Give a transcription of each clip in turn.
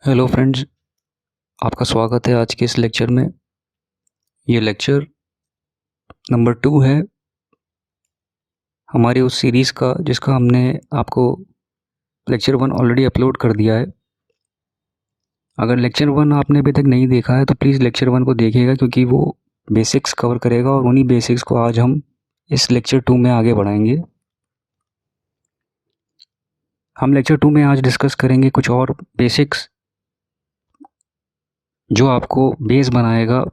Hello friends, आपका स्वागत है आज के इस लेक्चर में। ये लेक्चर नंबर 2 है हमारी उस सीरीज़ का जिसका हमने आपको लेक्चर 1 ऑलरेडी अपलोड कर दिया है। अगर लेक्चर 1 आपने अभी तक नहीं देखा है तो प्लीज़ लेक्चर 1 को देखिएगा, क्योंकि वो बेसिक्स कवर करेगा और उन्हीं बेसिक्स को आज हम इस लेक्चर 2 में आगे बढ़ाएंगे। हम लेक्चर 2 में आज डिस्कस करेंगे कुछ और बेसिक्स जो आपको बेस बनाएगा,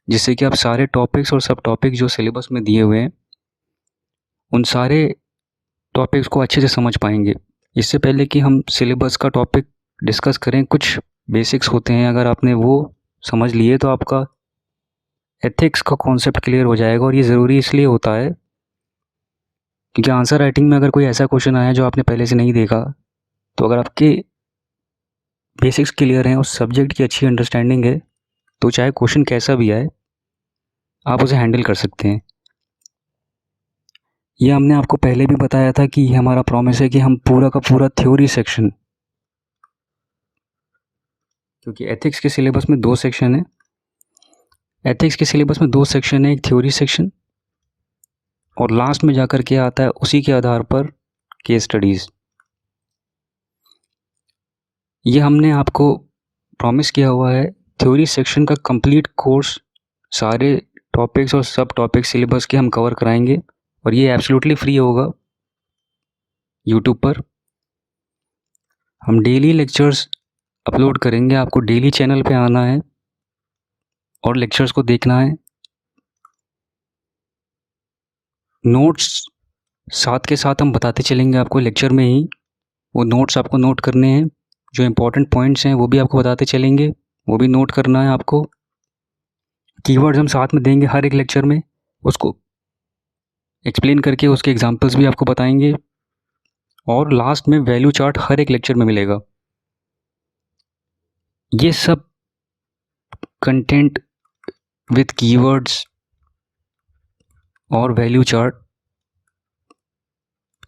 जिससे कि आप सारे टॉपिक्स और सब टॉपिक जो सिलेबस में दिए हुए हैं उन सारे टॉपिक्स को अच्छे से समझ पाएंगे। इससे पहले कि हम सिलेबस का टॉपिक डिस्कस करें, कुछ बेसिक्स होते हैं, अगर आपने वो समझ लिए तो आपका एथिक्स का कॉन्सेप्ट क्लियर हो जाएगा। और ये ज़रूरी इसलिए होता है क्योंकि आंसर राइटिंग में अगर कोई ऐसा क्वेश्चन आया जो आपने पहले से नहीं देखा, तो अगर आपके बेसिक्स क्लियर हैं, उस सब्जेक्ट की अच्छी अंडरस्टैंडिंग है, तो चाहे क्वेश्चन कैसा भी आए आप उसे हैंडल कर सकते हैं। ये हमने आपको पहले भी बताया था कि हमारा प्रॉमिस है कि हम पूरा का पूरा थ्योरी सेक्शन, क्योंकि एथिक्स के सिलेबस में 2 सेक्शन है। एथिक्स के सिलेबस में 2 सेक्शन है, एक थ्योरी सेक्शन और लास्ट में जाकर के आता है उसी के आधार पर केस स्टडीज़। ये हमने आपको प्रॉमिस किया हुआ है, थ्योरी सेक्शन का कंप्लीट कोर्स सारे टॉपिक्स और सब टॉपिक सिलेबस के हम कवर कराएंगे और ये एब्सोल्युटली फ्री होगा यूट्यूब पर। हम डेली लेक्चर्स अपलोड करेंगे, आपको डेली चैनल पे आना है और लेक्चर्स को देखना है। नोट्स साथ के साथ हम बताते चलेंगे आपको लेक्चर में ही, वो नोट्स आपको नोट करने हैं, जो इम्पोर्टेंट पॉइंट्स हैं वो भी आपको बताते चलेंगे, वो भी नोट करना है आपको। कीवर्ड्स हम साथ में देंगे हर एक लेक्चर में, उसको एक्सप्लेन करके उसके एग्जांपल्स भी आपको बताएंगे और लास्ट में वैल्यू चार्ट हर एक लेक्चर में मिलेगा। ये सब कंटेंट विद कीवर्ड्स और वैल्यू चार्ट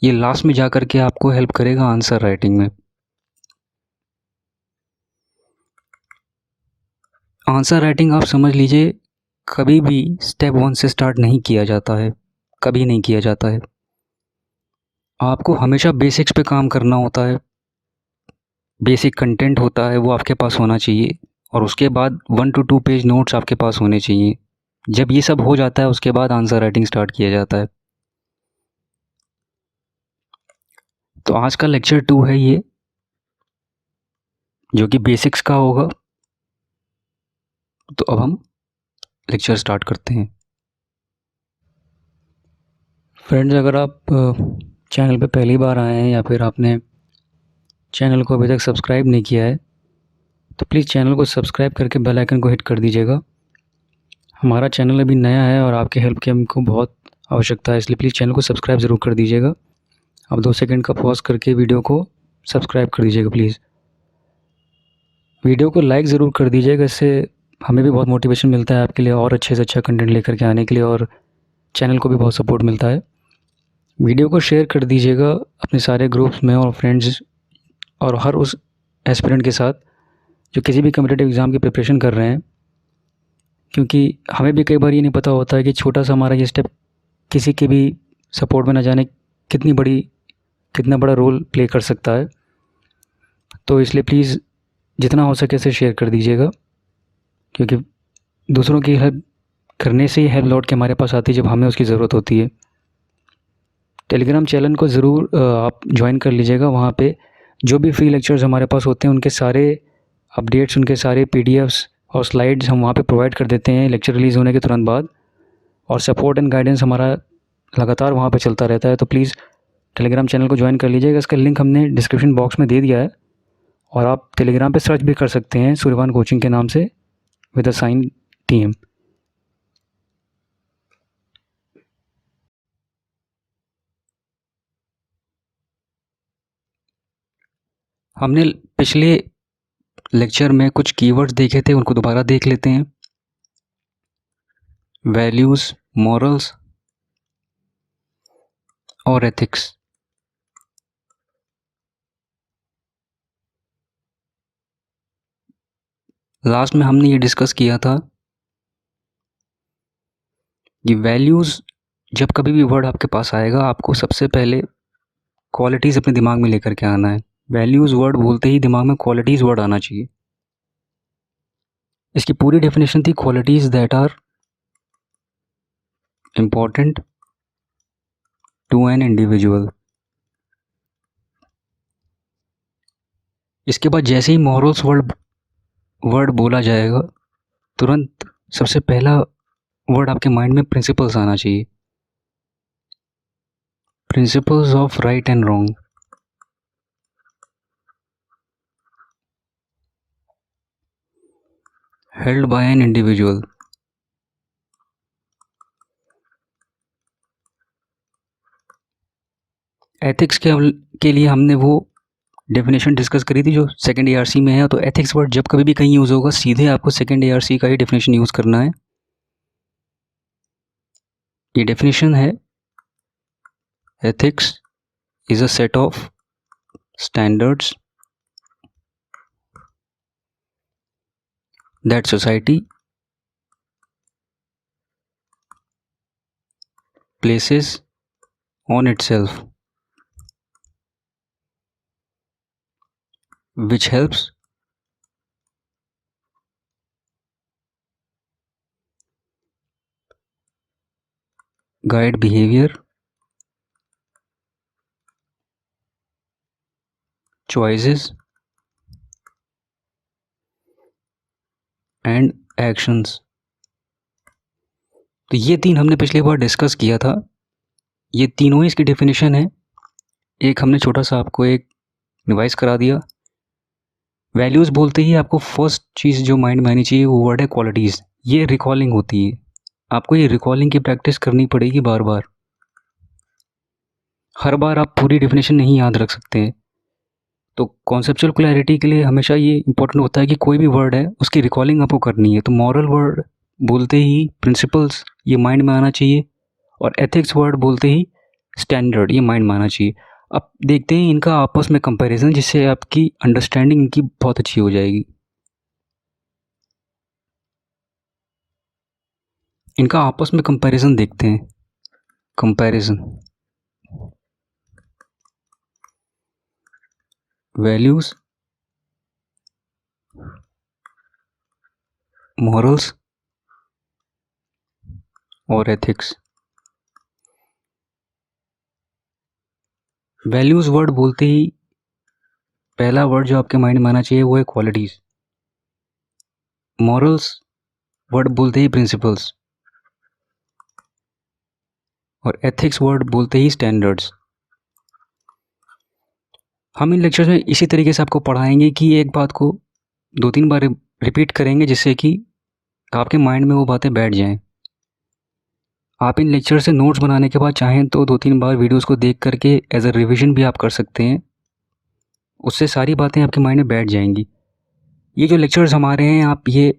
ये लास्ट में जाकर के आपको हेल्प करेगा आंसर राइटिंग में। आंसर राइटिंग आप समझ लीजिए, कभी भी स्टेप 1 से स्टार्ट नहीं किया जाता है, कभी नहीं किया जाता है। आपको हमेशा बेसिक्स पे काम करना होता है, बेसिक कंटेंट होता है वो आपके पास होना चाहिए और उसके बाद 1 to 2 पेज नोट्स आपके पास होने चाहिए। जब ये सब हो जाता है उसके बाद आंसर राइटिंग स्टार्ट किया जाता है। तो आज का लेक्चर 2 है ये, जो कि बेसिक्स का होगा। तो अब हम लेक्चर स्टार्ट करते हैं। फ्रेंड्स, अगर आप चैनल पे पहली बार आए हैं या फिर आपने चैनल को अभी तक सब्सक्राइब नहीं किया है तो प्लीज़ चैनल को सब्सक्राइब करके बेल आइकन को हिट कर दीजिएगा। हमारा चैनल अभी नया है और आपके हेल्प की हमको बहुत आवश्यकता है, इसलिए प्लीज़ चैनल को सब्सक्राइब ज़रूर कर दीजिएगा। अब 2 सेकंड का पॉज़ करके वीडियो को सब्सक्राइब कर दीजिएगा प्लीज़। वीडियो को लाइक ज़रूर कर दीजिएगा, इससे हमें भी बहुत मोटिवेशन मिलता है आपके लिए और अच्छे से अच्छा कंटेंट लेकर के आने के लिए, और चैनल को भी बहुत सपोर्ट मिलता है। वीडियो को शेयर कर दीजिएगा अपने सारे ग्रुप्स में और फ्रेंड्स और हर उस एस्पिरेंट के साथ जो किसी भी कॉम्पिटिटिव एग्ज़ाम की प्रिपरेशन कर रहे हैं, क्योंकि हमें भी कई बार ये नहीं पता होता है कि छोटा सा हमारा ये स्टेप किसी के भी सपोर्ट में ना जाने कितना बड़ा रोल प्ले कर सकता है। तो इसलिए प्लीज़ जितना हो सके इसे शेयर कर दीजिएगा, क्योंकि दूसरों की हेल्प करने से ही हेल्प लौट के हमारे पास आती है जब हमें उसकी ज़रूरत होती है। टेलीग्राम चैनल को ज़रूर आप ज्वाइन कर लीजिएगा। वहाँ पे जो भी फ्री लेक्चर्स हमारे पास होते हैं उनके सारे अपडेट्स, उनके सारे पीडीएफ्स और स्लाइड्स हम वहाँ पे प्रोवाइड कर देते हैं लेक्चर रिलीज़ होने के तुरंत बाद, और सपोर्ट एंड गाइडेंस हमारा लगातार वहाँ पे चलता रहता है। तो प्लीज़ टेलीग्राम चैनल को ज्वाइन कर लीजिएगा। इसका लिंक हमने डिस्क्रिप्शन बॉक्स में दे दिया है और आप टेलीग्राम पे सर्च भी कर सकते हैं सूर्यवान कोचिंग के नाम से विद अ साइन टीम। हमने पिछले लेक्चर में कुछ कीवर्ड्स देखे थे, उनको दोबारा देख लेते हैं। वैल्यूज़, मॉरल्स और एथिक्स। लास्ट में हमने ये डिस्कस किया था कि वैल्यूज़, जब कभी भी वर्ड आपके पास आएगा आपको सबसे पहले क्वालिटीज़ अपने दिमाग में लेकर के आना है। वैल्यूज़ वर्ड बोलते ही दिमाग में क्वालिटीज़ वर्ड आना चाहिए। इसकी पूरी डेफिनेशन थी qualities that are important to an individual. इसके बाद जैसे ही मॉरल्स वर्ड बोला जाएगा तुरंत सबसे पहला वर्ड आपके माइंड में प्रिंसिपल्स आना चाहिए। Principles of right and wrong. Held by an individual. Ethics के लिए हमने वो डेफिनेशन डिस्कस करी थी जो सेकंड एआरसी में है। तो एथिक्स वर्ड जब कभी भी कहीं यूज़ होगा सीधे आपको सेकंड एआरसी का ही डेफिनेशन यूज़ करना है। ये डेफिनेशन है, ethics is a set of standards that society places on itself, which helps guide behavior, choices and actions। तो ये तीन हमने पिछली बार डिस्कस किया था। ये तीनों ही इसकी डेफिनेशन है। एक हमने छोटा सा आपको एक रिवाइज करा दिया। वैल्यूज़ बोलते ही आपको फर्स्ट चीज़ जो माइंड में आनी चाहिए वो वर्ड है क्वालिटीज़। ये रिकॉलिंग होती है। आपको ये रिकॉलिंग की प्रैक्टिस करनी पड़ेगी बार बार। हर बार आप पूरी डेफिनेशन नहीं याद रख सकते हैं। तो कॉन्सेप्चुअल क्लैरिटी के लिए हमेशा ये इंपॉर्टेंट होता है कि कोई भी वर्ड है उसकी रिकॉलिंग आपको करनी है। तो मॉरल वर्ड बोलते ही प्रिंसिपल्स ये माइंड में आना चाहिए और एथिक्स वर्ड बोलते ही स्टैंडर्ड ये माइंड में आना चाहिए। अब देखते हैं इनका आपस में कंपैरिजन, जिससे आपकी अंडरस्टैंडिंग इनकी बहुत अच्छी हो जाएगी। इनका आपस में कंपैरिजन देखते हैं। कंपैरिजन, वैल्यूज़, मॉरल्स और एथिक्स। वैल्यूज़ वर्ड बोलते ही पहला वर्ड जो आपके माइंड में आना चाहिए वो है क्वालिटीज़। मॉरल्स वर्ड बोलते ही प्रिंसिपल्स और एथिक्स वर्ड बोलते ही स्टैंडर्ड्स। हम इन लेक्चर्स में इसी तरीके से आपको पढ़ाएंगे कि एक बात को 2-3 बार रिपीट करेंगे जिससे कि आपके माइंड में वो बातें बैठ जाएं। आप इन लेक्चर से नोट्स बनाने के बाद चाहें तो 2-3 बार वीडियोस को देख करके एज अ रिविजन भी आप कर सकते हैं। उससे सारी बातें आपके माइंड में बैठ जाएंगी। ये जो लेक्चर्स हमारे हैं आप ये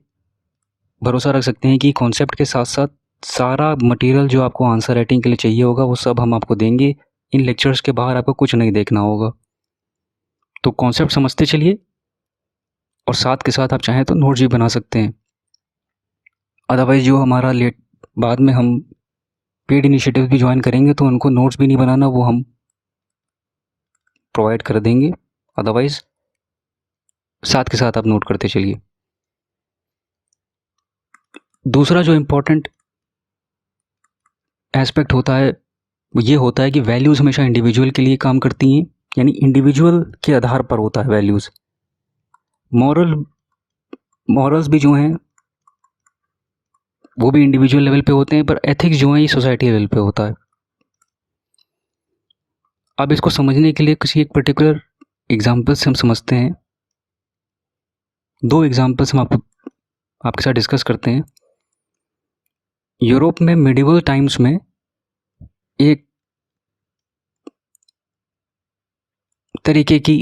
भरोसा रख सकते हैं कि कॉन्सेप्ट के साथ साथ सारा मटेरियल जो आपको आंसर राइटिंग के लिए चाहिए होगा वो सब हम आपको देंगे। इन लेक्चर्स के बाहर आपको कुछ नहीं देखना होगा। तो कॉन्सेप्ट समझते चलिए और साथ के साथ आप चाहें तो नोट्स भी बना सकते हैं। अदरवाइज़ जो हमारा लेट बाद में हम पेड इनिशिएटिव भी ज्वाइन करेंगे तो उनको नोट्स भी नहीं बनाना, वो हम प्रोवाइड कर देंगे। अदरवाइज़ साथ के साथ आप नोट करते चलिए। दूसरा जो इम्पोर्टेंट एस्पेक्ट होता है वो ये होता है कि वैल्यूज़ हमेशा इंडिविजुअल के लिए काम करती हैं, यानी इंडिविजुअल के आधार पर होता है वैल्यूज़। मॉरल्स भी जो हैं वो भी इंडिविजुअल लेवल पे होते हैं, पर एथिक्स जो हैं ये सोसाइटी लेवल पे होता है। अब इसको समझने के लिए किसी एक पर्टिकुलर एग्जाम्पल से हम समझते हैं। 2 एग्जाम्पल्स हम आपके साथ डिस्कस करते हैं। यूरोप में मिडिवल टाइम्स में एक तरीके की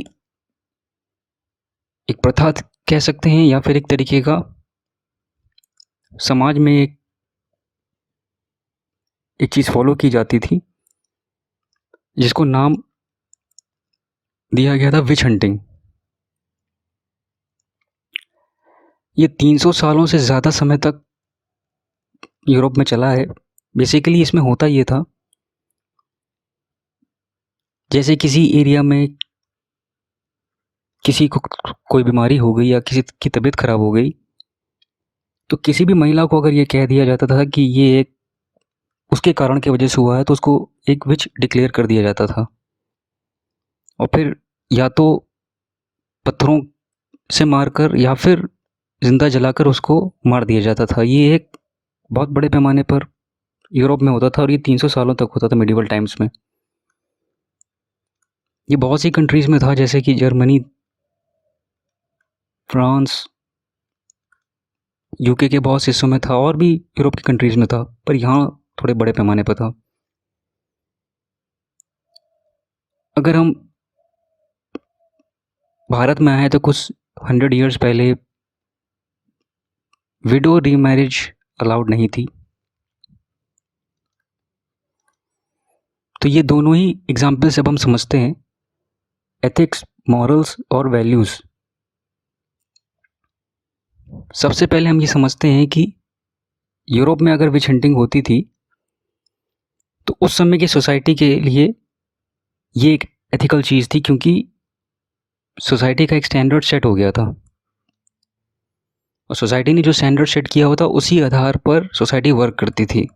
एक प्रथा कह सकते हैं या फिर एक तरीके का समाज में एक चीज़ फॉलो की जाती थी जिसको नाम दिया गया था विच हंटिंग। ये 300 सालों से ज़्यादा समय तक यूरोप में चला है। बेसिकली इसमें होता ये था, जैसे किसी एरिया में किसी को कोई बीमारी हो गई या किसी की तबीयत खराब हो गई, तो किसी भी महिला को अगर ये कह दिया जाता था कि ये एक उसके कारण की वजह से हुआ है, तो उसको एक विच डिक्लेयर कर दिया जाता था और फिर या तो पत्थरों से मारकर या फिर जिंदा जलाकर उसको मार दिया जाता था। ये एक बहुत बड़े पैमाने पर यूरोप में होता था और ये 300 सालों तक होता था मिडिवल टाइम्स में। ये बहुत सी कंट्रीज में था, जैसे कि जर्मनी, फ्रांस, यूके के बहुत से हिस्सों में था और भी यूरोप की कंट्रीज में था, पर यहाँ थोड़े बड़े पैमाने पर था। अगर हम भारत में आए तो कुछ 100 ईयर्स पहले विडो रीमैरिज अलाउड नहीं थी। तो ये दोनों ही एग्जाम्पल्स अब हम समझते हैं, एथिक्स, मॉरल्स और वैल्यूज़। सबसे पहले हम ये समझते हैं कि यूरोप में अगर विच हंटिंग होती थी तो उस समय की सोसाइटी के लिए ये एक एथिकल चीज़ थी, क्योंकि सोसाइटी का एक स्टैंडर्ड सेट हो गया था और सोसाइटी ने जो स्टैंडर्ड सेट किया होता उसी आधार पर सोसाइटी वर्क करती थी।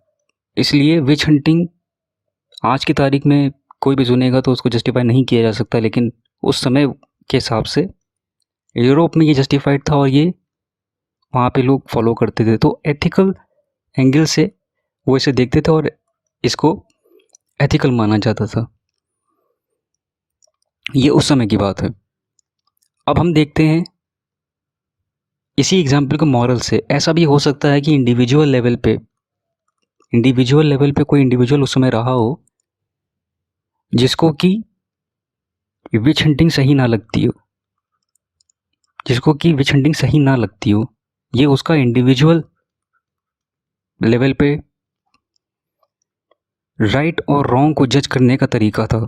इसलिए विच हंटिंग आज की तारीख में कोई भी सुनेगा तो उसको जस्टिफाई नहीं किया जा सकता, लेकिन उस समय के हिसाब से यूरोप में ये जस्टिफाइड था और ये वहाँ पे लोग फॉलो करते थे। तो एथिकल एंगल से वो इसे देखते थे और इसको एथिकल माना जाता था। ये उस समय की बात है। अब हम देखते हैं इसी एग्जाम्पल को मॉरल से। ऐसा भी हो सकता है कि इंडिविजुअल लेवल पे कोई इंडिविजुअल उस समय रहा हो जिसको कि विच हंटिंग सही ना लगती हो, ये उसका इंडिविजुअल लेवल पे राइट और रॉन्ग को जज करने का तरीका था।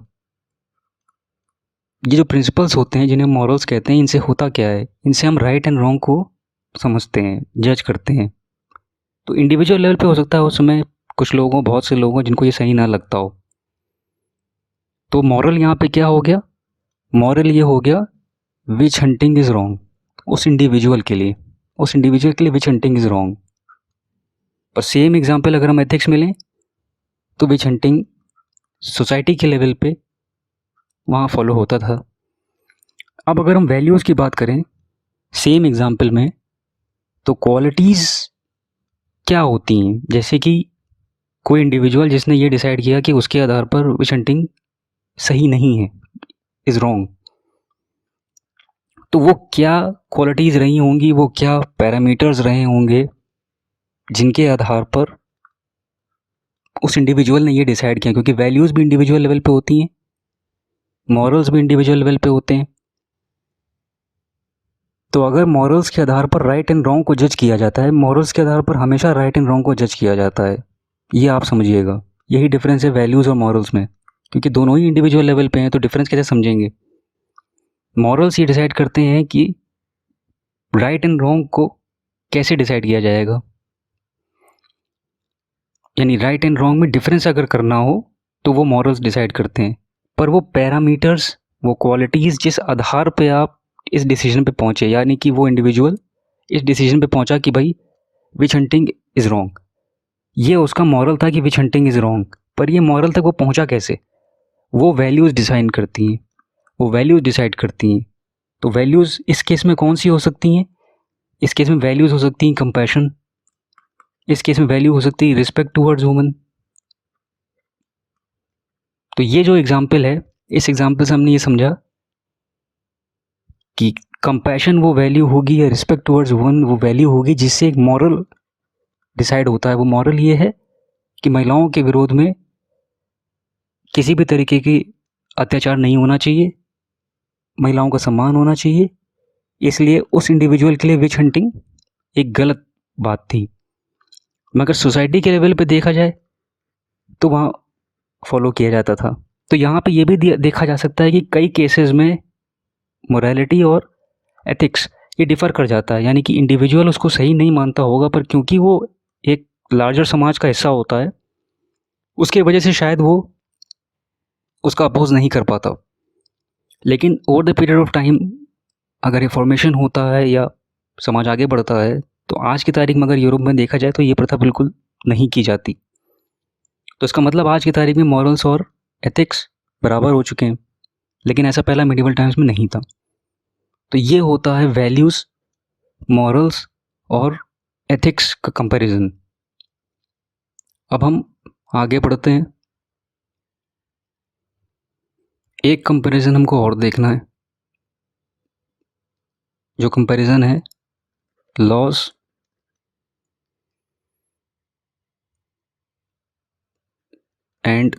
ये जो प्रिंसिपल्स होते हैं जिन्हें मॉरल्स कहते हैं, इनसे होता क्या है, इनसे हम राइट एंड रॉन्ग को समझते हैं, जज करते हैं। तो इंडिविजुअल लेवल पे हो सकता है उस समय कुछ लोगों, बहुत से लोगों जिनको ये सही ना लगता हो। तो मॉरल यहाँ पे क्या हो गया, मॉरल ये हो गया विच हंटिंग इज़ रॉन्ग। उस इंडिविजुअल के लिए विच हंटिंग इज़ रॉन्ग। पर सेम एग्जाम्पल अगर हम एथिक्स में लें तो विच हंटिंग सोसाइटी के लेवल पे वहाँ फॉलो होता था। अब अगर हम वैल्यूज़ की बात करें सेम एग्जाम्पल में, तो क्वालिटीज़ क्या होती हैं, जैसे कि कोई इंडिविजुअल जिसने ये डिसाइड किया कि उसके आधार पर विच हंटिंग सही नहीं है, इज़ रॉन्ग, तो वो क्या क्वालिटीज़ रही होंगी, वो क्या पैरामीटर्स रहे होंगे जिनके आधार पर उस इंडिविजुअल ने ये डिसाइड किया। क्योंकि वैल्यूज़ भी इंडिविजुअल लेवल पे होती हैं, मॉरल्स भी इंडिविजुअल लेवल पे होते हैं। तो अगर मॉरल्स के आधार पर राइट एंड रॉन्ग को जज किया जाता है, मॉरल्स के आधार पर हमेशा राइट एंड रॉन्ग को जज किया जाता है। ये आप समझिएगा, यही डिफरेंस है वैल्यूज़ और मॉरल्स में। क्योंकि दोनों ही इंडिविजुअल लेवल पे हैं, तो डिफरेंस कैसे समझेंगे। मॉरल्स ये डिसाइड करते हैं कि राइट एंड रॉन्ग को कैसे डिसाइड किया जाएगा, यानी राइट एंड रॉन्ग में डिफरेंस अगर करना हो तो वो मॉरल्स डिसाइड करते हैं। पर वो पैरामीटर्स, वो क्वालिटीज़ जिस आधार पे आप इस डिसीजन पे पहुँचे, यानी कि वो इंडिविजुअल इस डिसीजन पे पहुँचा कि भाई विच हंटिंग इज़ रॉन्ग, ये उसका मॉरल था कि विच हंटिंग इज़ रॉन्ग। पर ये मॉरल तक वो पहुँचा कैसे, वो वैल्यूज़ डिसाइड करती हैं। तो वैल्यूज़ इस केस में कौन सी हो सकती हैं, इस केस में वैल्यूज़ हो सकती हैं कंपैशन, इस केस में वैल्यू हो सकती है रिस्पेक्ट टूवर्ड्स वुमन। तो ये जो एग्जाम्पल है, इस एग्जाम्पल से हमने ये समझा कि कंपैशन वो वैल्यू होगी या रिस्पेक्ट टूवर्ड्स वुमन वो वैल्यू होगी जिससे एक मॉरल डिसाइड होता है। वो मॉरल ये है कि महिलाओं के विरोध में किसी भी तरीके की अत्याचार नहीं होना चाहिए, महिलाओं का सम्मान होना चाहिए। इसलिए उस इंडिविजुअल के लिए विच हंटिंग एक गलत बात थी। मगर सोसाइटी के लेवल पे देखा जाए तो वहाँ फॉलो किया जाता था। तो यहाँ पे ये भी देखा जा सकता है कि कई केसेस में मोरालिटी और एथिक्स ये डिफ़र कर जाता है, यानी कि इंडिविजुअल उसको सही नहीं मानता होगा, पर क्योंकि वो एक लार्जर समाज का हिस्सा होता है, उसके वजह से शायद वो उसका अपोज़ नहीं कर पाता। लेकिन over the period of time अगर रिफॉर्मेशन होता है या समाज आगे बढ़ता है, तो आज की तारीख में अगर यूरोप में देखा जाए तो ये प्रथा बिल्कुल नहीं की जाती। तो इसका मतलब आज की तारीख में मॉरल्स और एथिक्स बराबर हो चुके हैं, लेकिन ऐसा पहला मिडिवल टाइम्स में नहीं था। तो ये होता है वैल्यूज़, मॉरल्स और एथिक्स का कंपैरिजन। अब हम आगे बढ़ते हैं। एक कंपैरिजन हमको और देखना है, जो कंपैरिजन है लॉज एंड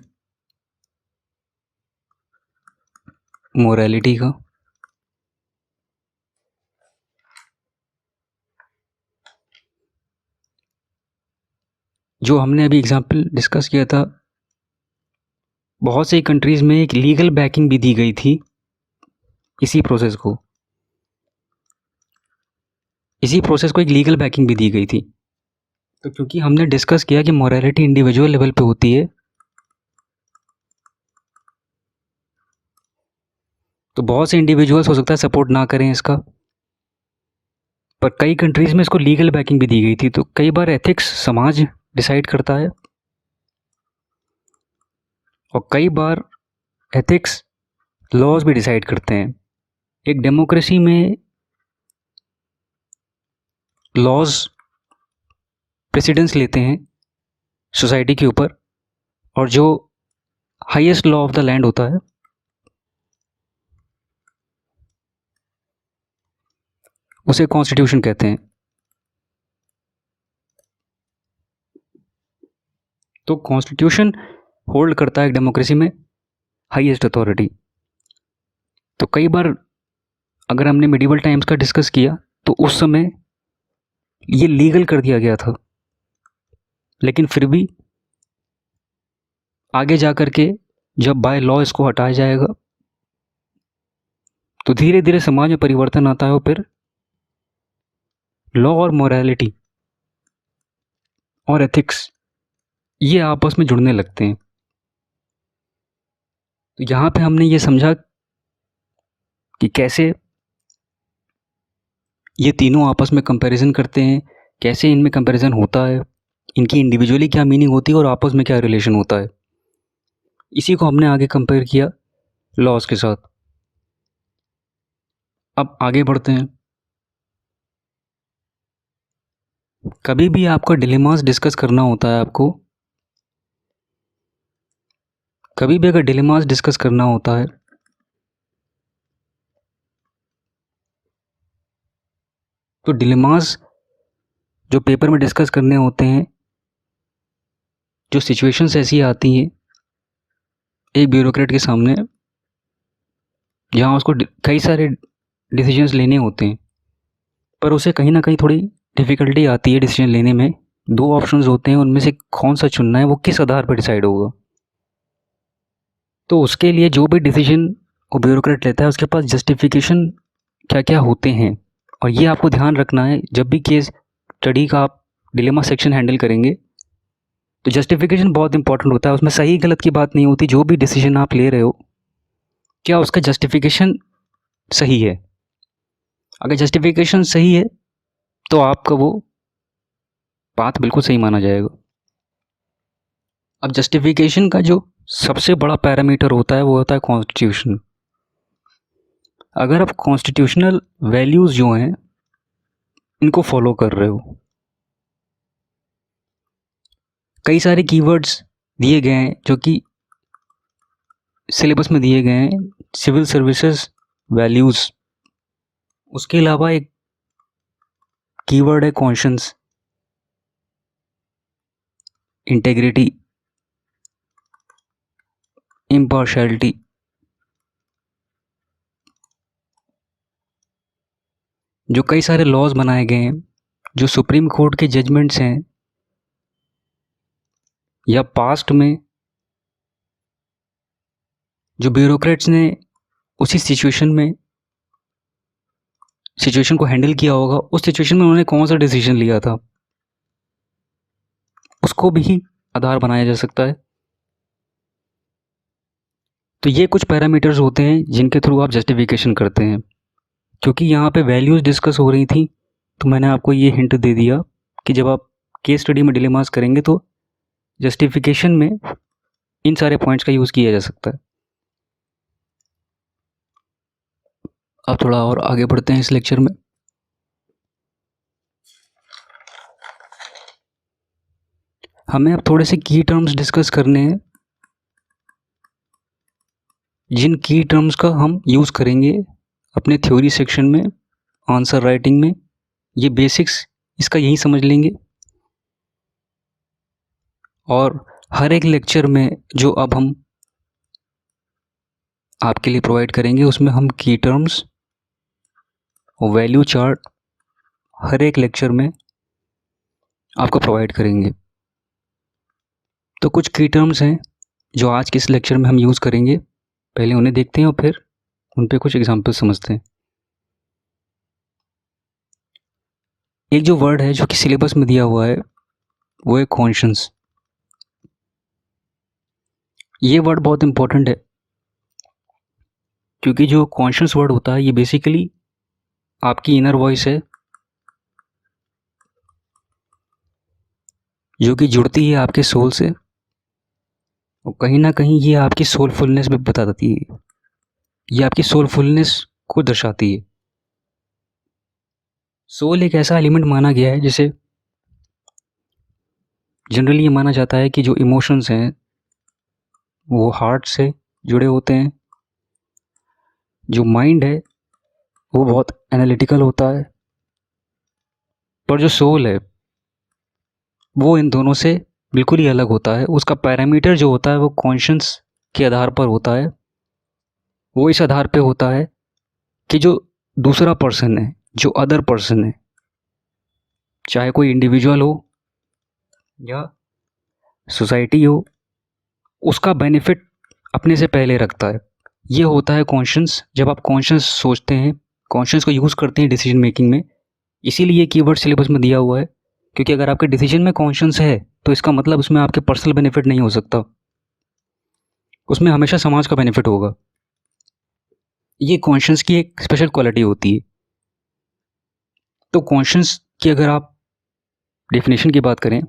मोरालिटी का। जो हमने अभी एग्जाम्पल डिस्कस किया था, बहुत सी कंट्रीज़ में एक लीगल बैकिंग भी दी गई थी इसी प्रोसेस को एक लीगल बैकिंग भी दी गई थी। तो क्योंकि हमने डिस्कस किया कि मोरालिटी इंडिविजुअल लेवल पे होती है, तो बहुत से इंडिविजुअल्स हो सकता है सपोर्ट ना करें इसका, पर कई कंट्रीज़ में इसको लीगल बैकिंग भी दी गई थी। तो कई बार एथिक्स समाज डिसाइड करता है और कई बार एथिक्स लॉज भी डिसाइड करते हैं। एक डेमोक्रेसी में लॉज प्रेसिडेंस लेते हैं सोसाइटी के ऊपर, और जो highest law of the land होता है उसे कॉन्स्टिट्यूशन कहते हैं। तो कॉन्स्टिट्यूशन होल्ड करता है एक डेमोक्रेसी में हाईएस्ट अथॉरिटी। तो कई बार अगर हमने मिडिवल टाइम्स का डिस्कस किया तो उस समय ये लीगल कर दिया गया था, लेकिन फिर भी आगे जा कर के जब बाय लॉ इसको हटाया जाएगा तो धीरे धीरे समाज में परिवर्तन आता है और फिर लॉ और मोरालिटी और एथिक्स ये आपस में जुड़ने लगते हैं। तो यहाँ पे हमने ये समझा कि कैसे ये तीनों आपस में कंपैरिजन करते हैं, कैसे इनमें कंपैरिजन होता है, इनकी इंडिविजुअली क्या मीनिंग होती है और आपस में क्या रिलेशन होता है। इसी को हमने आगे कंपेयर किया लॉज के साथ। अब आगे बढ़ते हैं। कभी भी आपको डिलेमास डिस्कस करना होता है, कभी भी अगर डिलेमास डिस्कस करना होता है तो डिलेमास जो पेपर में डिस्कस करने होते हैं, जो सिचुएशंस ऐसी आती हैं एक ब्यूरोक्रेट के सामने जहाँ उसको कई सारे डिसीजंस लेने होते हैं, पर उसे कहीं ना कहीं थोड़ी डिफ़िकल्टी आती है डिसीजन लेने में। दो ऑप्शंस होते हैं, उनमें से कौन सा चुनना है वो किस आधार पर डिसाइड होगा। तो उसके लिए जो भी डिसीजन वो ब्यूरोक्रेट लेता है उसके पास जस्टिफिकेशन क्या क्या होते हैं, और ये आपको ध्यान रखना है जब भी केस स्टडी का आप डिलेमा सेक्शन हैंडल करेंगे। तो जस्टिफिकेशन बहुत इंपॉर्टेंट होता है, उसमें सही गलत की बात नहीं होती। जो भी डिसीजन आप ले रहे हो क्या उसका जस्टिफिकेशन सही है। अगर जस्टिफिकेशन सही है तो आपका वो बात बिल्कुल सही माना जाएगा। अब जस्टिफिकेशन का जो सबसे बड़ा पैरामीटर होता है वो होता है कॉन्स्टिट्यूशन। अगर आप कॉन्स्टिट्यूशनल वैल्यूज़ जो हैं इनको फॉलो कर रहे हो, कई सारे कीवर्ड्स दिए गए हैं जो कि सिलेबस में दिए गए हैं। सिविल सर्विसेज वैल्यूज़, उसके अलावा एक कीवर्ड है कॉन्शियंस, इंटेग्रिटी, इम्पार्शियलिटी। जो कई सारे लॉज बनाए गए हैं, जो सुप्रीम कोर्ट के जजमेंट्स हैं या पास्ट में जो ब्यूरोक्रेट्स ने उसी सिचुएशन में सिचुएशन को हैंडल किया होगा, उस सिचुएशन में उन्होंने कौन सा डिसीजन लिया था, उसको भी आधार बनाया जा सकता है। तो ये कुछ पैरामीटर्स होते हैं जिनके थ्रू आप जस्टिफिकेशन करते हैं। क्योंकि यहाँ पे वैल्यूज़ डिस्कस हो रही थी, तो मैंने आपको ये हिंट दे दिया कि जब आप केस स्टडी में डिलेमास करेंगे तो जस्टिफिकेशन में इन सारे पॉइंट्स का यूज़ किया जा सकता है। अब थोड़ा और आगे बढ़ते हैं इस लेक्चर में। हमें अब थोड़े से की टर्म्स डिस्कस करने हैं, जिन की टर्म्स का हम यूज़ करेंगे अपने थ्योरी सेक्शन में, आंसर राइटिंग में। ये बेसिक्स इसका यही समझ लेंगे, और हर एक लेक्चर में जो अब हम आपके लिए प्रोवाइड करेंगे उसमें हम की टर्म्स और वैल्यू चार्ट हर एक लेक्चर में आपको प्रोवाइड करेंगे। तो कुछ की टर्म्स हैं जो आज के इस लेक्चर में हम यूज़ करेंगे, पहले उन्हें देखते हैं और फिर उन पे कुछ एग्जाम्पल समझते हैं। एक जो वर्ड है जो कि सिलेबस में दिया हुआ है वो है कॉन्शियस। ये वर्ड बहुत इंपॉर्टेंट है, क्योंकि जो कॉन्शियस वर्ड होता है ये बेसिकली आपकी इनर वॉइस है, जो कि जुड़ती है आपके सोल से, और कहीं ना कहीं ये आपकी सोलफुलनेस भी बता देती है, ये आपकी सोलफुलनेस को दर्शाती है। सोल एक ऐसा एलिमेंट माना गया है जिसे जनरली ये माना जाता है कि जो इमोशंस हैं वो हार्ट से जुड़े होते हैं, जो माइंड है वो बहुत एनालिटिकल होता है, पर जो सोल है वो इन दोनों से बिल्कुल ही अलग होता है। उसका पैरामीटर जो होता है वो कॉन्शियस के आधार पर होता है। वो इस आधार पे होता है कि जो दूसरा पर्सन है, जो अदर पर्सन है, चाहे कोई इंडिविजुअल हो या सोसाइटी हो, उसका बेनिफिट अपने से पहले रखता है। ये होता है कॉन्शियस। जब आप कॉन्शियस सोचते हैं, कॉन्शियस को यूज़ करते हैं डिसीजन मेकिंग में, इसीलिए ये कीवर्ड सिलेबस में दिया हुआ है। क्योंकि अगर आपके डिसीजन में कॉन्शियस है तो इसका मतलब उसमें आपके पर्सनल बेनिफिट नहीं हो सकता, उसमें हमेशा समाज का बेनिफिट होगा। ये कॉन्शियस की एक स्पेशल क्वालिटी होती है। तो कॉन्शियस की अगर आप डेफिनेशन की बात करें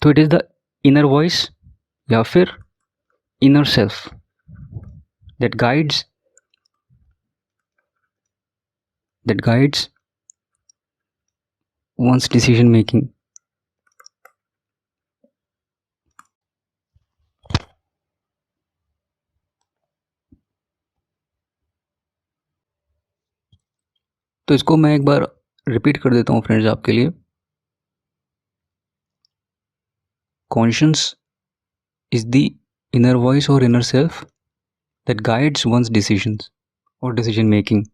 तो it is the inner voice या फिर inner self that guides one's decision making. तो इसको मैं एक बार रिपीट कर देता हूँ फ्रेंड्स आपके लिए। Conscious is the inner voice और inner self that guides one's decisions और डिसीजन मेकिंग।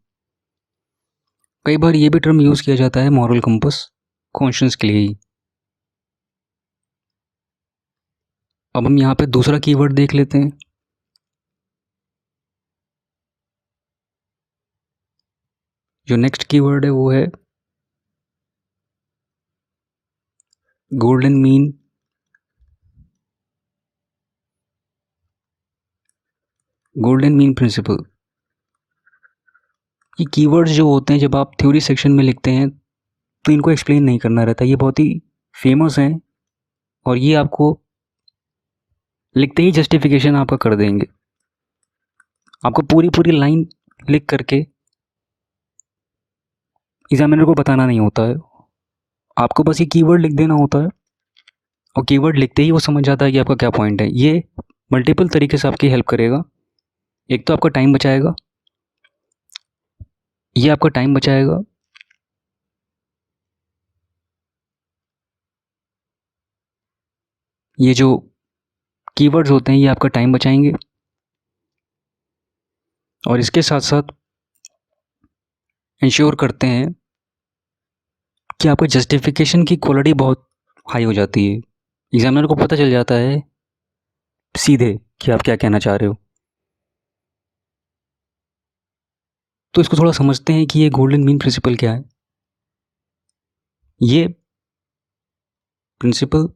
कई बार ये भी टर्म यूज़ किया जाता है मॉरल कंपस कॉन्शियस के लिए ही। अब हम यहाँ पे दूसरा कीवर्ड देख लेते हैं। जो नेक्स्ट कीवर्ड है वो है golden mean. Golden mean principle. ये कीवर्ड्स जो होते हैं जब आप थ्योरी सेक्शन में लिखते हैं तो इनको एक्सप्लेन नहीं करना रहता, ये बहुत ही फेमस हैं और ये आपको लिखते ही जस्टिफिकेशन आपका कर देंगे। आपको पूरी पूरी लाइन लिख करके एग्जामिनर को बताना नहीं होता है, आपको बस ये कीवर्ड लिख देना होता है और कीवर्ड लिखते ही वो समझ जाता है कि आपका क्या पॉइंट है। ये मल्टीपल तरीके से आपकी हेल्प करेगा। एक तो आपका टाइम बचाएगा, ये आपका टाइम बचाएगा। ये जो कीवर्ड्स होते हैं ये आपका टाइम बचाएंगे, और इसके साथ साथ इंश्योर करते हैं कि आपका जस्टिफिकेशन की क्वालिटी बहुत हाई हो जाती है। एग्जामिनर को पता चल जाता है सीधे कि आप क्या कहना चाह रहे हो। तो इसको थोड़ा समझते हैं कि ये गोल्डन मीन प्रिंसिपल क्या है। ये प्रिंसिपल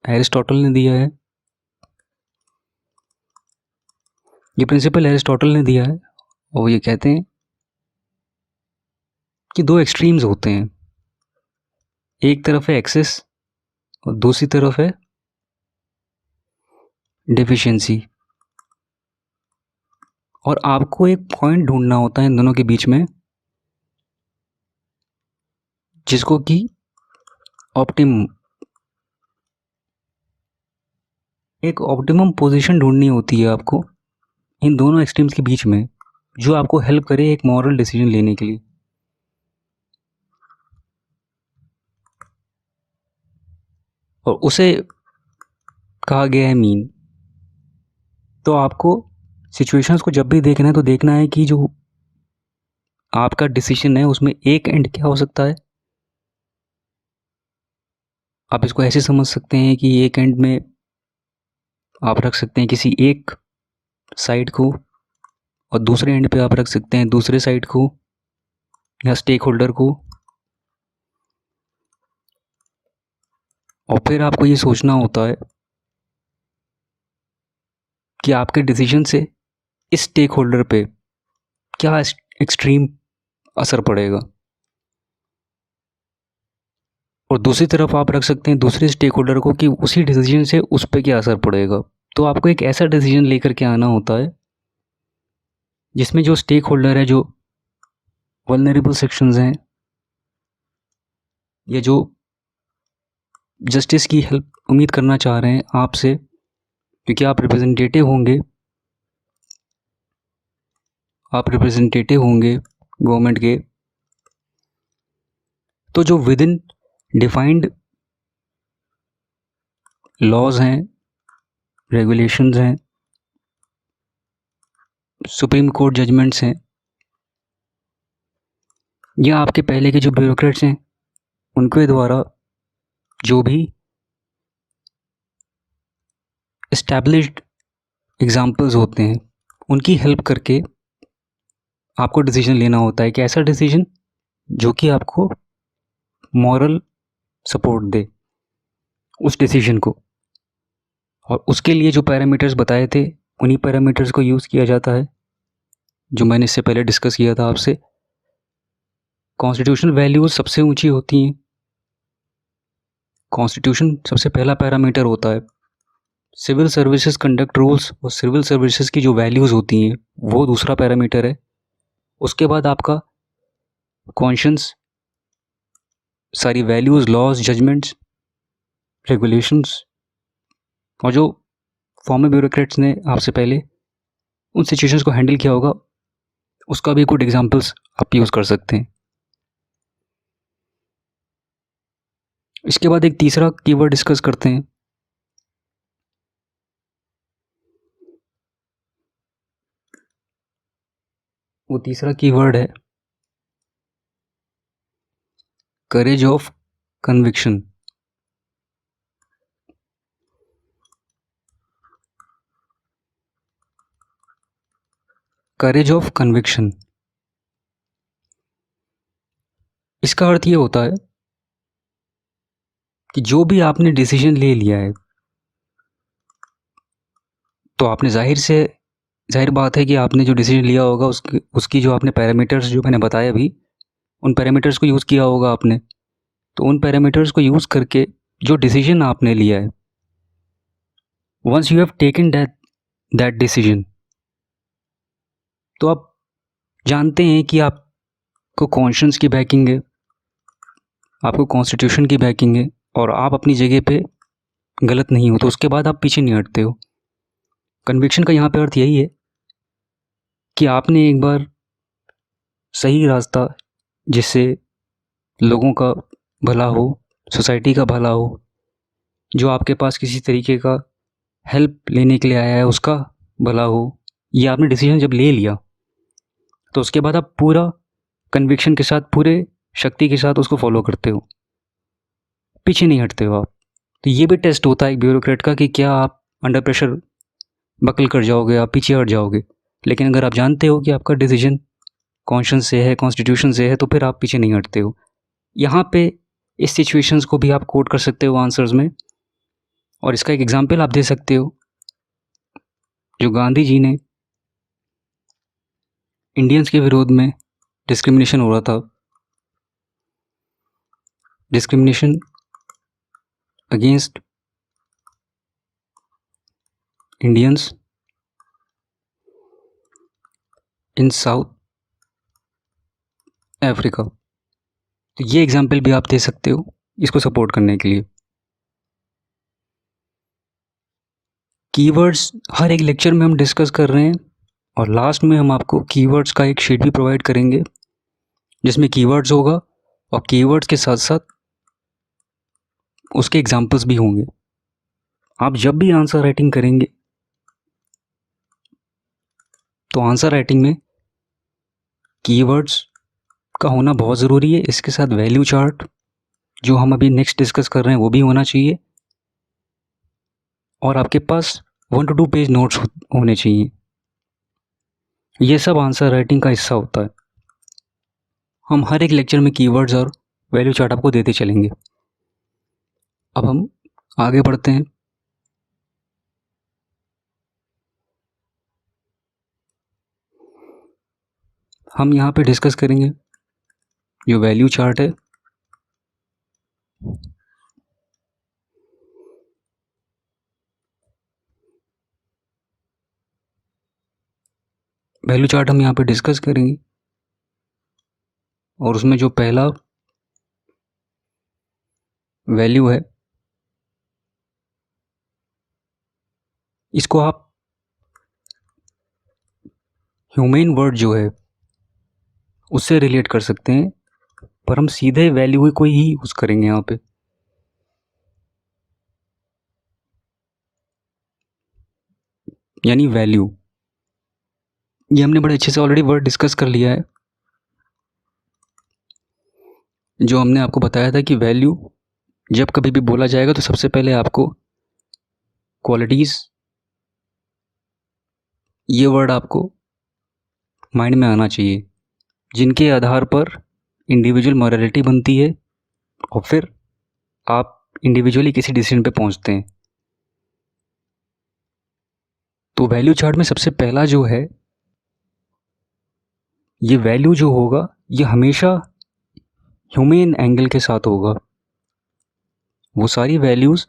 एरिस्टोटल ने दिया है। ये प्रिंसिपल एरिस्टोटल ने दिया है और ये कहते हैं कि दो एक्सट्रीम्स होते हैं, एक तरफ है एक्सेस और दूसरी तरफ है डेफिशिएंसी, और आपको एक पॉइंट ढूंढना होता है इन दोनों के बीच में, जिसको कि एक ऑप्टिमम पोजीशन ढूंढनी होती है आपको इन दोनों एक्सट्रीम्स के बीच में, जो आपको हेल्प करे एक मॉरल डिसीजन लेने के लिए। और उसे कहा गया है मीन। तो आपको सिचुएशंस को जब भी देखना है तो देखना है कि जो आपका डिसीजन है उसमें एक एंड क्या हो सकता है। आप इसको ऐसे समझ सकते हैं कि एक एंड में आप रख सकते हैं किसी एक साइड को, और दूसरे एंड पे आप रख सकते हैं दूसरे साइड को या स्टेक होल्डर को। और फिर आपको ये सोचना होता है कि आपके डिसीजन से इस स्टेक होल्डर पे क्या एक्सट्रीम असर पड़ेगा, और दूसरी तरफ आप रख सकते हैं दूसरे स्टेक होल्डर को कि उसी डिसीजन से उस पर क्या असर पड़ेगा। तो आपको एक ऐसा डिसीजन लेकर के आना होता है जिसमें जो स्टेक होल्डर है, जो वल्नरेबल सेक्शंस हैं, या जो जस्टिस की हेल्प उम्मीद करना चाह रहे हैं आपसे, क्योंकि आप रिप्रेजेंटेटिव होंगे गवर्नमेंट के। तो जो विद इन डिफाइंड लॉज हैं, रेगुलेशंस हैं, सुप्रीम कोर्ट जजमेंट्स हैं, या आपके पहले के जो ब्यूरोक्रेट्स हैं उनके द्वारा जो भी एस्टैब्लिश्ड एग्जाम्पल्स होते हैं, उनकी हेल्प करके आपको डिसीजन लेना होता है कि ऐसा डिसीजन जो कि आपको मॉरल सपोर्ट दे उस डिसीजन को। और उसके लिए जो पैरामीटर्स बताए थे उन्हीं पैरामीटर्स को यूज़ किया जाता है, जो मैंने इससे पहले डिस्कस किया था आपसे। कॉन्स्टिट्यूशनल वैल्यूज सबसे ऊंची होती हैं। कॉन्स्टिट्यूशन सबसे पहला पैरामीटर होता है। सिविल सर्विसेज कंडक्ट रूल्स और सिविल सर्विसेज की जो वैल्यूज़ होती हैं वो दूसरा पैरामीटर है। उसके बाद आपका कॉन्शियंस, सारी वैल्यूज़, लॉज, जजमेंट्स, रेगुलेशंस, और जो फॉर्मर ब्यूरोक्रेट्स ने आपसे पहले उन सिचुएशंस को हैंडल किया होगा, उसका भी कुछ एग्जांपल्स आप यूज़ कर सकते हैं। इसके बाद एक तीसरा कीवर्ड डिस्कस करते हैं। वो तीसरा कीवर्ड है courage of conviction. Courage of conviction, इसका अर्थ ये होता है कि जो भी आपने डिसीजन ले लिया है, तो आपने जाहिर बात है कि आपने जो डिसीजन लिया होगा उसकी जो आपने पैरामीटर्स जो मैंने बताया अभी, उन पैरामीटर्स को यूज़ किया होगा आपने। तो उन पैरामीटर्स को यूज़ करके जो डिसीजन आपने लिया है, once you have taken that decision, तो आप जानते हैं कि आपको कॉन्शियंस की बैकिंग है, आपको कॉन्स्टिट्यूशन की बैकिंग है, और आप अपनी जगह पे गलत नहीं हो, तो उसके बाद आप पीछे नहीं हटते हो। कन्विक्शन का यहाँ पे अर्थ यही है कि आपने एक बार सही रास्ता, जिससे लोगों का भला हो, सोसाइटी का भला हो, जो आपके पास किसी तरीके का हेल्प लेने के लिए आया है उसका भला हो, ये आपने डिसीजन जब ले लिया, तो उसके बाद आप पूरा कन्विक्शन के साथ, पूरे शक्ति के साथ उसको फॉलो करते हो, पीछे नहीं हटते हो आप। तो ये भी टेस्ट होता है एक ब्यूरोक्रेट का कि क्या आप अंडर प्रेशर बकल कर जाओगे, आप पीछे हट जाओगे। लेकिन अगर आप जानते हो कि आपका डिसीजन कॉन्शियस से है, कॉन्स्टिट्यूशन से है, तो फिर आप पीछे नहीं हटते हो। यहाँ पे इस सिचुएशंस को भी आप कोट कर सकते हो आंसर्स में, और इसका एक एग्जांपल आप दे सकते हो। जो गांधी जी ने इंडियंस के विरोध में डिस्क्रिमिनेशन हो रहा था, discrimination against Indians in south Africa, तो ये एग्जांपल भी आप दे सकते हो इसको सपोर्ट करने के लिए। कीवर्ड्स हर एक लेक्चर में हम डिस्कस कर रहे हैं, और लास्ट में हम आपको कीवर्ड्स का एक शीट भी प्रोवाइड करेंगे जिसमें कीवर्ड्स होगा, और कीवर्ड्स के साथ साथ उसके एग्जांपल्स भी होंगे। आप जब भी आंसर राइटिंग करेंगे तो आंसर राइटिंग में कीवर्ड्स का होना बहुत ज़रूरी है। इसके साथ वैल्यू चार्ट जो हम अभी नेक्स्ट डिस्कस कर रहे हैं वो भी होना चाहिए, और आपके पास 1 to 2 पेज नोट्स होने चाहिए। ये सब आंसर राइटिंग का हिस्सा होता है। हम हर एक लेक्चर में कीवर्ड्स और वैल्यू चार्ट आपको देते चलेंगे। अब हम आगे बढ़ते हैं। हम यहाँ पे डिस्कस करेंगे जो वैल्यू चार्ट है। वैल्यू चार्ट हम यहाँ पे डिस्कस करेंगे, और उसमें जो पहला वैल्यू है इसको आप ह्यूमन वर्ड जो है उससे रिलेट कर सकते हैं, पर हम सीधे वैल्यू को ही यूज़ करेंगे यहाँ पे। यानी वैल्यू, ये हमने बड़े अच्छे से ऑलरेडी वर्ड डिस्कस कर लिया है। जो हमने आपको बताया था कि वैल्यू जब कभी भी बोला जाएगा तो सबसे पहले आपको क्वालिटीज़, ये वर्ड आपको माइंड में आना चाहिए, जिनके आधार पर इंडिविजुअल मॉरलिटी बनती है, और फिर आप इंडिविजुअली किसी डिसीजन पे पहुंचते हैं। तो वैल्यू चार्ट में सबसे पहला जो है, ये वैल्यू जो होगा ये हमेशा ह्यूमन एंगल के साथ होगा। वो सारी वैल्यूज़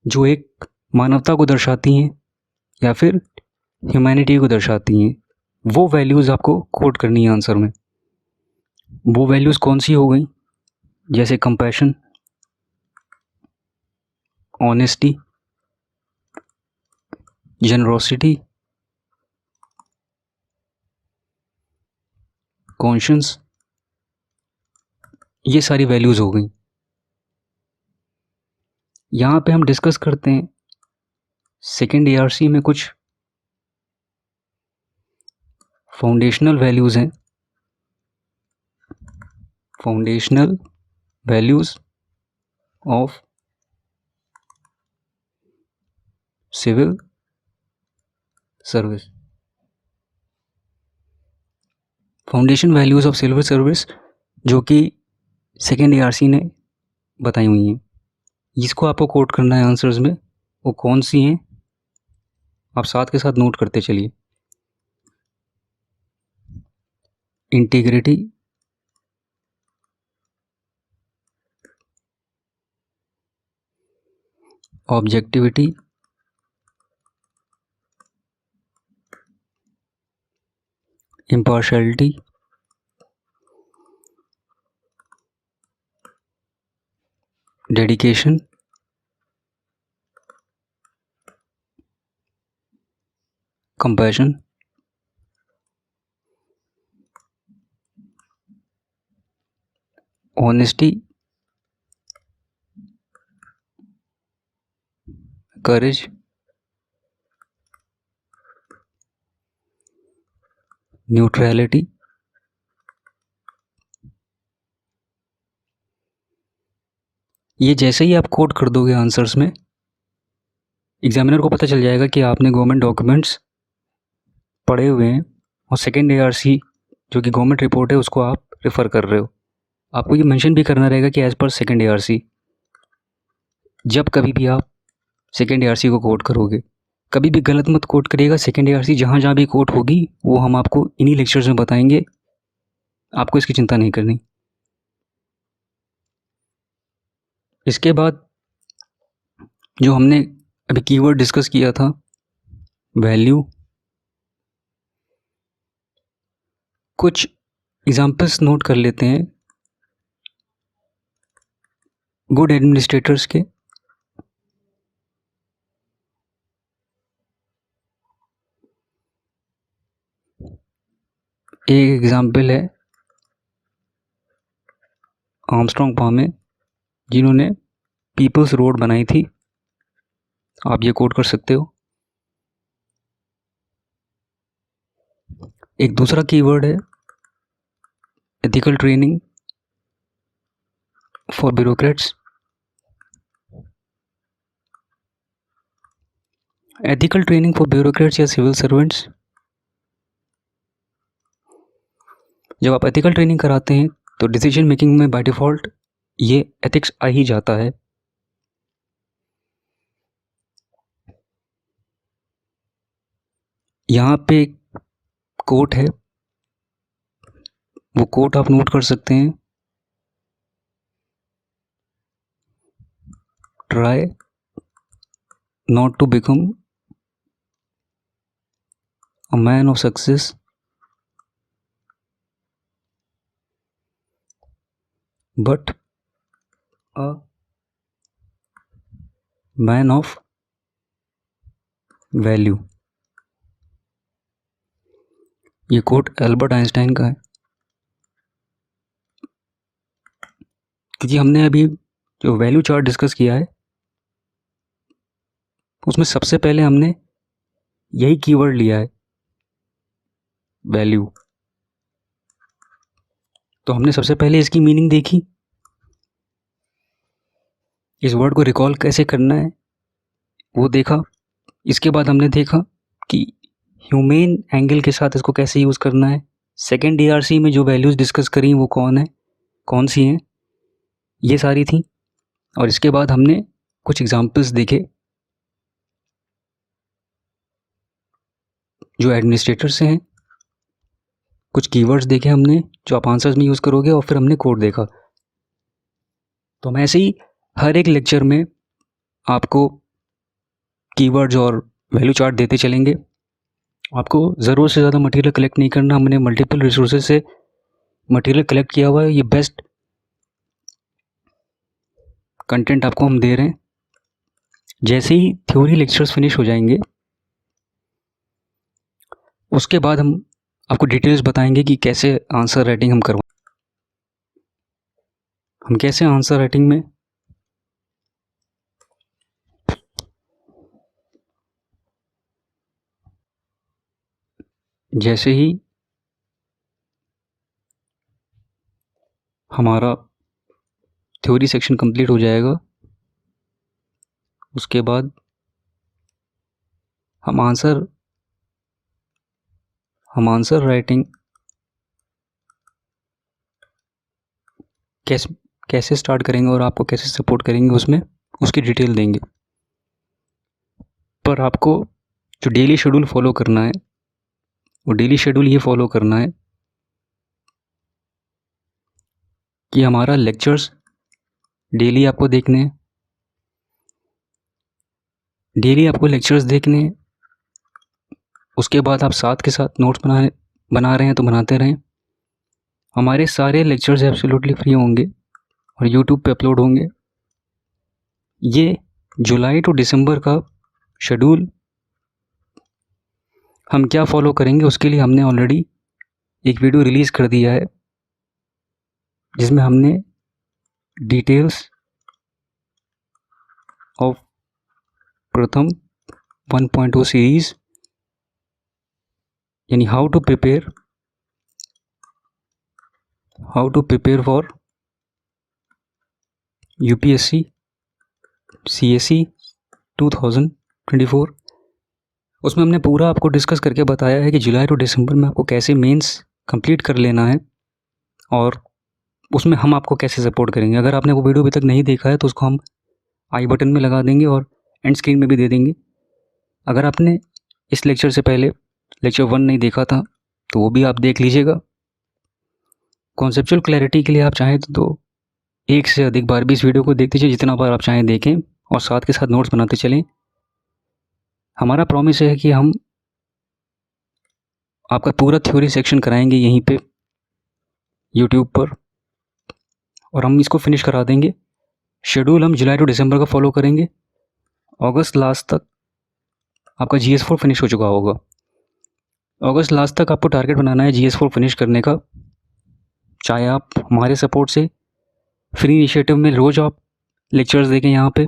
जो एक मानवता को दर्शाती हैं या फिर ह्यूमैनिटी को दर्शाती हैं, वो वैल्यूज़ आपको कोट करनी है आंसर में। वो वैल्यूज़ कौन सी हो गई? जैसे कंपैशन, ऑनेस्टी, जनरोसिटी, कॉन्शियस, ये सारी वैल्यूज़ हो गई। यहाँ पे हम डिस्कस करते हैं सेकेंड ARC में कुछ फाउंडेशनल वैल्यूज़ हैं। Foundational values of civil service. Foundation values of civil service जो कि सेकेंड ARC ने बताई हुई हैं, इसको आपको कोट करना है आंसर्स में। वो कौन सी हैं आप साथ के साथ नोट करते चलिए। Integrity, objectivity, impartiality, dedication, compassion, honesty, courage, neutrality, ये जैसे ही आप कोड कर दोगे आंसर्स में, एग्जामिनर को पता चल जाएगा कि आपने गवर्नमेंट डॉक्यूमेंट्स पढ़े हुए हैं और सेकेंड ARC जो कि गवर्नमेंट रिपोर्ट है उसको आप रेफ़र कर रहे हो, आपको ये मेंशन भी करना रहेगा कि एज़ पर सेकेंड ARC। जब कभी भी आप सेकेंड ARC को कोट करोगे, कभी भी गलत मत कोट करिएगा। सेकेंड ARC जहाँ जहाँ भी कोट होगी वो हम आपको इन्हीं लेक्चर्स में बताएंगे, आपको इसकी चिंता नहीं करनी। इसके बाद जो हमने अभी कीवर्ड डिस्कस किया था, वैल्यू, कुछ एग्जाम्पल्स नोट कर लेते हैं गुड एडमिनिस्ट्रेटर्स के। एक एग्जाम्पल है आर्मस्ट्रॉन्ग पामे, जिन्होंने पीपल्स रोड बनाई थी, आप ये कोट कर सकते हो। एक दूसरा कीवर्ड है ethical training for bureaucrats. Ethical training for bureaucrats या सिविल सर्वेंट्स, जब आप एथिकल ट्रेनिंग कराते हैं तो डिसीजन मेकिंग में बाय डिफ़ॉल्ट ये एथिक्स आ ही जाता है। यहाँ पे कोट है, वो कोट आप नोट कर सकते हैं। Try not to become a man of success but a man of value. ये कोट एल्बर्ट आइंस्टाइन का है, क्योंकि हमने अभी जो वैल्यू चार्ट डिस्कस किया है उसमें सबसे पहले हमने यही कीवर्ड लिया है, वैल्यू। तो हमने सबसे पहले इसकी मीनिंग देखी, इस वर्ड को रिकॉल कैसे करना है वो देखा। इसके बाद हमने देखा कि ह्यूमेन एंगल के साथ इसको कैसे यूज़ करना है। सेकेंड ARC में जो वैल्यूज़ डिस्कस करी वो कौन सी हैं, ये सारी थी। और इसके बाद हमने कुछ एग्जाम्पल्स देखे जो एडमिनिस्ट्रेटर से हैं, कुछ कीवर्ड्स देखे हमने जो आप आंसर्स में यूज़ करोगे, और फिर हमने कोड देखा। तो हम ऐसे ही हर एक लेक्चर में आपको कीवर्ड्स और वैल्यू चार्ट देते चलेंगे। आपको ज़रूरत से ज़्यादा मटेरियल कलेक्ट नहीं करना, हमने मल्टीपल रिसोर्सेज से मटेरियल कलेक्ट किया हुआ है, ये बेस्ट कंटेंट आपको हम दे रहे हैं। जैसे ही थ्योरी लेक्चर्स फिनिश हो जाएंगे उसके बाद हम आपको डिटेल्स बताएंगे कि कैसे आंसर राइटिंग हम करवाएं। हम कैसे आंसर राइटिंग में जैसे ही हमारा थ्योरी सेक्शन कंप्लीट हो जाएगा उसके बाद हम आंसर राइटिंग कैसे स्टार्ट करेंगे और आपको कैसे सपोर्ट करेंगे उसमें उसकी डिटेल देंगे। पर आपको जो डेली शेड्यूल फॉलो करना है वो डेली शेड्यूल ये फॉलो करना है कि हमारा लेक्चर्स डेली आपको देखने हैं, डेली आपको लेक्चर्स देखने हैं। उसके बाद आप साथ के साथ नोट्स बना रहे हैं तो बनाते रहें। हमारे सारे लेक्चर्स एब्सोल्युटली फ्री होंगे और यूट्यूब पे अपलोड होंगे। ये जुलाई टू दिसंबर का शेड्यूल हम क्या फॉलो करेंगे उसके लिए हमने ऑलरेडी एक वीडियो रिलीज़ कर दिया है, जिसमें हमने डिटेल्स ऑफ प्रथम 1.0 सीरीज़ यानी how to prepare for UPSC CSE 2024, उसमें हमने पूरा आपको डिस्कस करके बताया है कि जुलाई टू दिसंबर में आपको कैसे मेंस कंप्लीट कर लेना है और उसमें हम आपको कैसे सपोर्ट करेंगे। अगर आपने वो वीडियो अभी तक नहीं देखा है तो उसको हम आई बटन में लगा देंगे और एंड स्क्रीन में भी दे देंगे। अगर आपने इस लेक्चर से पहले लेक्चर 1 नहीं देखा था तो वो भी आप देख लीजिएगा। कॉन्सेप्चुअल क्लैरिटी के लिए आप चाहें तो एक से अधिक बार भी इस वीडियो को देख लीजिए, जितना बार आप चाहें देखें, और साथ के साथ नोट्स बनाते चलें। हमारा प्रॉमिस है कि हम आपका पूरा थ्योरी सेक्शन कराएंगे यहीं पे यूट्यूब पर, और हम इसको फिनिश करा देंगे। शेड्यूल हम जुलाई टू दिसंबर का फॉलो करेंगे। अगस्त लास्ट तक आपका GS4 फिनिश हो चुका होगा। अगस्त लास्ट तक आपको टारगेट बनाना है GS4 फिनिश करने का। चाहे आप हमारे सपोर्ट से फ्री इनिशिएटिव में रोज़ आप लेक्चर्स देखें यहाँ पे,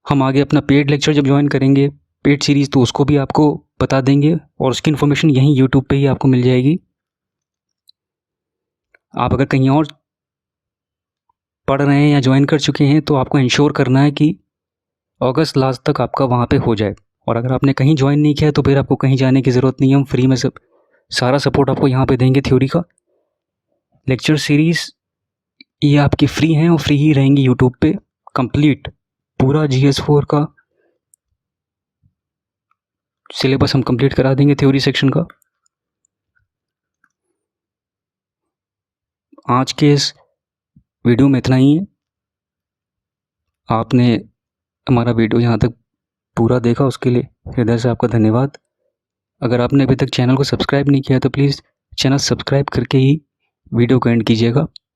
हम आगे अपना पेड लेक्चर जब ज्वाइन करेंगे, पेड सीरीज़, तो उसको भी आपको बता देंगे और उसकी इन्फॉर्मेशन यहीं यूट्यूब पे ही आपको मिल जाएगी। आप अगर कहीं और पढ़ रहे हैं या ज्वाइन कर चुके हैं तो आपको इंश्योर करना है कि अगस्त लास्ट तक आपका वहाँ पे हो जाए। और अगर आपने कहीं ज्वाइन नहीं किया है तो फिर आपको कहीं जाने की ज़रूरत नहीं है। हम फ्री में सब सारा सपोर्ट आपको यहाँ पे देंगे। थ्योरी का लेक्चर सीरीज़ ये आपकी फ्री हैं और फ्री ही रहेंगी यूट्यूब पे। कंप्लीट पूरा GS4 का सिलेबस हम कंप्लीट करा देंगे थ्योरी सेक्शन का। आज के इस वीडियो में इतना ही है। आपने हमारा वीडियो यहाँ तक पूरा देखा, उसके लिए हृदय से आपका धन्यवाद। अगर आपने अभी तक चैनल को सब्सक्राइब नहीं किया तो प्लीज़ चैनल सब्सक्राइब करके ही वीडियो को एंड कीजिएगा।